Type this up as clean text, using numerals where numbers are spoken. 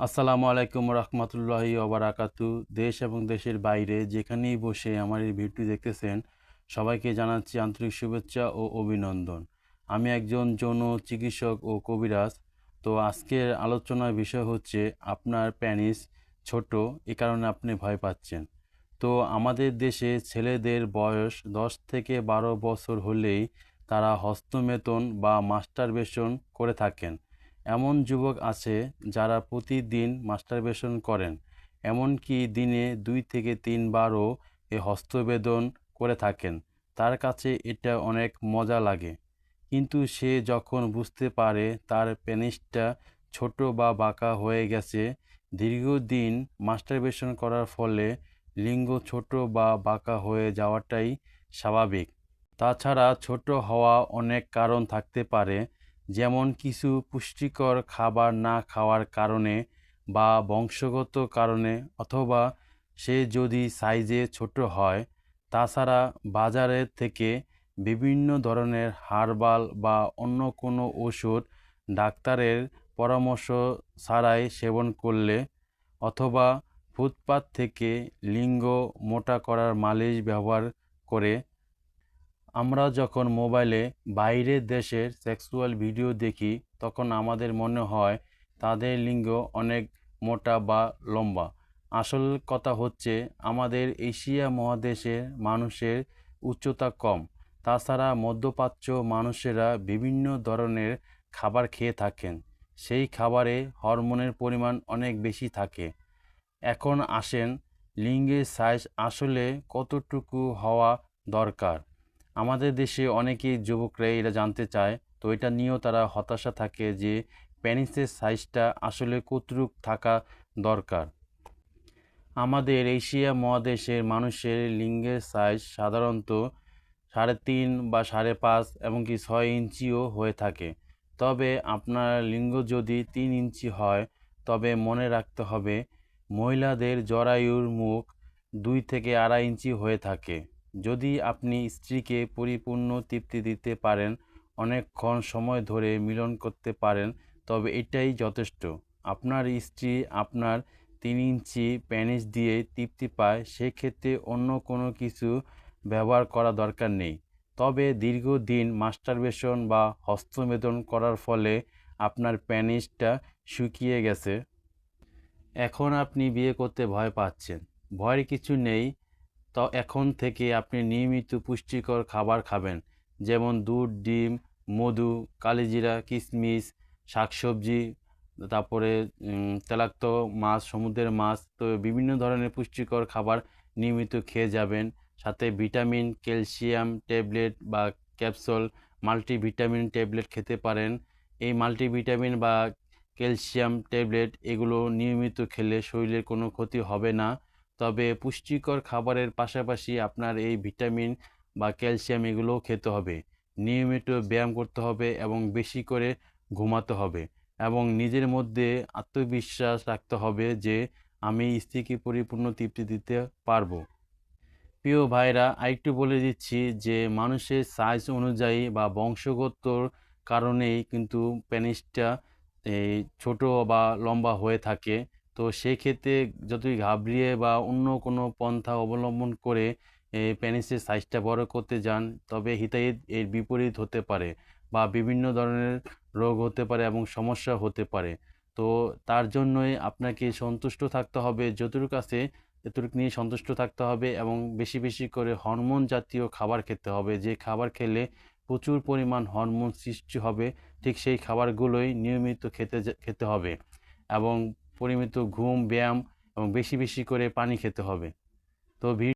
আসসালামু আলাইকুম রহমতুল্লাহি ওবারাকাতু। দেশ এবং দেশের বাইরে যেখানেই বসে আমার এই ভিডিওটি দেখতেছেন, সবাইকে জানাচ্ছি আন্তরিক শুভেচ্ছা ও অভিনন্দন। আমি একজন যৌন চিকিৎসক ও কবিরাজ। তো আজকের আলোচনার বিষয় হচ্ছে আপনার পেনিস ছোট, এ কারণে আপনি ভয় পাচ্ছেন। তো আমাদের দেশে ছেলেদের বয়স 10 থেকে 12 বছর হলেই তারা হস্তমেতন বা মাস্টারবেশন করে থাকেন। এমন যুবক আছে যারা প্রতিদিন মাস্টারবেশন করেন, এমনকি দিনে 2 থেকে 3 বারও এ হস্তবেদন করে থাকেন। তার কাছে এটা অনেক মজা লাগে। কিন্তু সে যখন বুঝতে পারে তার পেনিসটা ছোট বা বাঁকা হয়ে গেছে, দীর্ঘদিন মাস্টারবেশন করার ফলে লিঙ্গ ছোট বা বাঁকা হয়ে যাওয়াটাই স্বাভাবিক। তাছাড়া ছোট হওয়া অনেক কারণ থাকতে পারে, যেমন কিছু পুষ্টিকর খাবার না খাওয়ার কারণে বা বংশগত কারণে, অথবা সে যদি সাইজে ছোট হয়। তাছাড়া বাজারের থেকে বিভিন্ন ধরনের হার্বাল বা অন্য কোনো ওষুধ ডাক্তারের পরামর্শ ছাড়াই সেবন করলে, অথবা ফুটপাত থেকে লিঙ্গ মোটা করার মালিশ ব্যবহার করে। আমরা যখন মোবাইলে বাইরের দেশের সেক্সুয়াল ভিডিও দেখি, তখন আমাদের মনে হয় তাদের লিঙ্গ অনেক মোটা বা লম্বা। আসল কথা হচ্ছে আমাদের এশিয়া মহাদেশের মানুষের উচ্চতা কম। তাছাড়া মধ্যপ্রাচ্য মানুষেরা বিভিন্ন ধরনের খাবার খেয়ে থাকেন, সেই খাবারে হরমোনের পরিমাণ অনেক বেশি থাকে। এখন আসেন, লিঙ্গের সাইজ আসলে কতটুকু হওয়া দরকার। আমাদের দেশে অনেকেই যুবকরা এটা জানতে চায়, তো এটা নিয়েও তারা হতাশা থাকে যে পেনিসের সাইজটা আসলে কতটুকু থাকা দরকার। আমাদের এশিয়া মহাদেশের মানুষের লিঙ্গের সাইজ সাধারণত 3.5 বা 5.5 এমনকি 6 ইঞ্চিও হয়ে থাকে। তবে আপনার লিঙ্গ যদি 3 ইঞ্চি হয়, তবে মনে রাখতে হবে মহিলাদের জরায়ুর মুখ 2 থেকে 2.5 ইঞ্চি হয়ে থাকে। যদি আপনি স্ত্রীকে পরিপূর্ণ তৃপ্তি দিতে পারেন, অনেকক্ষণ সময় ধরে মিলন করতে পারেন, তবে এটাই যথেষ্ট। আপনার স্ত্রী আপনার 3 ইঞ্চি পেনিস দিয়ে তৃপ্তি পায়, সেক্ষেত্রে অন্য কোনো কিছু ব্যবহার করা দরকার নেই। তবে দীর্ঘদিন মাস্টারবেশন বা হস্তমেদন করার ফলে আপনার পেনিসটা শুকিয়ে গেছে, এখন আপনি বিয়ে করতে ভয় পাচ্ছেন। ভয়ের কিছু নেই। তো এখন থেকে আপনি নিয়মিত পুষ্টিকর খাবার খাবেন, যেমন দুধ, ডিম, মধু, কালিজিরা, কিশমিশ, শাকসবজি, তারপরে তৈলাক্ত মাছ, সমুদ্রের মাছ। তো বিভিন্ন ধরনের পুষ্টিকর খাবার নিয়মিত খেয়ে যাবেন। সাথে ভিটামিন, ক্যালসিয়াম ট্যাবলেট বা ক্যাপসুল, মাল্টিভিটামিন ট্যাবলেট খেতে পারেন। এই মাল্টিভিটামিন বা ক্যালসিয়াম ট্যাবলেট এগুলো নিয়মিত খেলে শরীরের কোনো ক্ষতি হবে না। তবে পুষ্টিকর খাবারের পাশাপাশি আপনার এই ভিটামিন বা ক্যালসিয়াম এগুলোও খেতে হবে। নিয়মিত ব্যায়াম করতে হবে এবং বেশি করে ঘুমাতে হবে, এবং নিজের মধ্যে আত্মবিশ্বাস রাখতে হবে যে আমি স্ত্রীকে পরিপূর্ণ তৃপ্তি দিতে পারবো। প্রিয় ভাইরা, আরেকটু বলে দিচ্ছি যে মানুষের সাইজ অনুযায়ী বা বংশগত কারণেই কিন্তু পেনিসটা এই ছোট বা লম্বা হয়ে থাকে। তো সেক্ষেত্রে যদি ঘাবড়িয়ে বা অন্য কোনো পন্থা অবলম্বন করে পেনিসের সাইজটা বড় করতে যান, তবে হিতাহিত এর বিপরীত হতে পারে বা বিভিন্ন ধরনের রোগ হতে পারে এবং সমস্যা হতে পারে। তো তার জন্যই আপনাকে সন্তুষ্ট থাকতে হবে যতটুকু আছে, এতটুকু নিয়ে সন্তুষ্ট থাকতে হবে, এবং বেশি বেশি করে হরমোন জাতীয় খাবার খেতে হবে। যে খাবার খেলে প্রচুর পরিমাণ হরমোন সৃষ্টি হবে, ঠিক সেই খাবারগুলোই নিয়মিত খেতে হবে, এবং পরিমিত ঘুম, ব্যায়াম এবং বেশি বেশি করে পানি খেতে হবে। তো